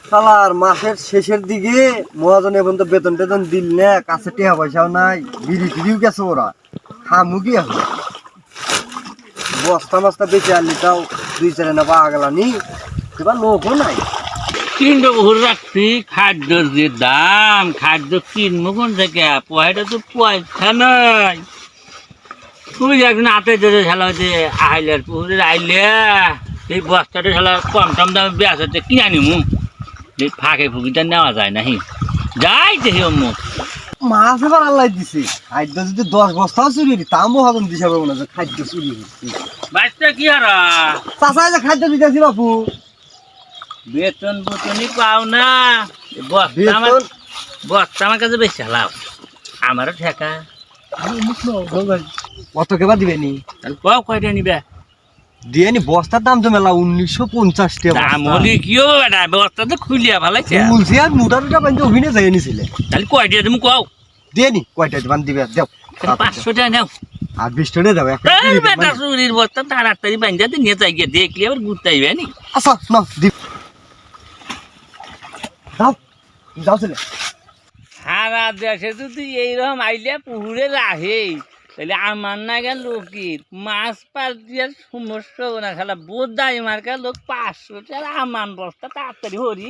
শালার মাসের শেষের দিকে মহাজন এখন তো বেতন টেতন দিল না, কাছে টাকা পয়সাও নাই, বিড়ি টিড়িও গেছে ওরা। খামু কি এখন? বস্তা মস্তা বেঁচে আনলি তাও 2-4 আনা পাওয়া গেল নি, এবার লোকও নাই। কিনবো বহু রাখছি, খাদ্যর যে দাম, খাদ্য কিনবো কোন থেকে? পয়সা তো পয়সা নাই। তুই একদিন হাতে ধরে খেলা হচ্ছে আইলার পুকুরে আইলে এই বস্তাটা খেলা কম টম দামে বেশ হচ্ছে কিনে আনিমু। এই ফাঁকে ফুকিটা নেওয়া যায় নাহি, যাই দেখি অমুক মাছ এবার আল্লাহ দিছে, খাদ্য যদি 10 বস্তাও চুরি হইলি তা মহাজন দিশা পাবো না যে খাদ্য চুরি হচ্ছে। বাচ্চা কি আর চাষায় যে খাদ্য দিতেছি বাপু, বেতন বুতনই পাও না। এই বস্তা আমার বেতন বস্তা আমার কাছে বেশি চালাও, আমারও ঠেকা। কত কেবা দিবে নি? তাহলে কও কয়টা নিবে? দিয়ে নি বস্তার দাম তো মেলা 1950 টাকা। দাম হলে কি হবে বেটা, বস্তা তো খুলিয়া ভালাইছে। বলছি আর মোটা টোটা বান্ধে অভিনয় যাই নিছিলে। তাহলে কয়টা তুমি কও? দিয়ে নি কয়টা দিবান দিবে দেও। 500 টাকা নাও। আর 20 টাকা দেবে একটা। এই বেটা চুরির বস্তা তাড়াতাড়ি বান্ধা নিয়ে যাই গিয়ে দেখলে আবার ঘুরতে আইবে নি। আচ্ছা না দি দাও যাও ছেলে। সারা দেশে যদি এইরকম আইলে পুকুরে রাহে, তাহলে আমার নাগা লোকের মাছ পাশ দিয়ে সমস্যা হবে না। খেলা বোধ দায় মার্কা লোক 500 টাকা আমান বস্তা তাড়াতাড়ি হরি।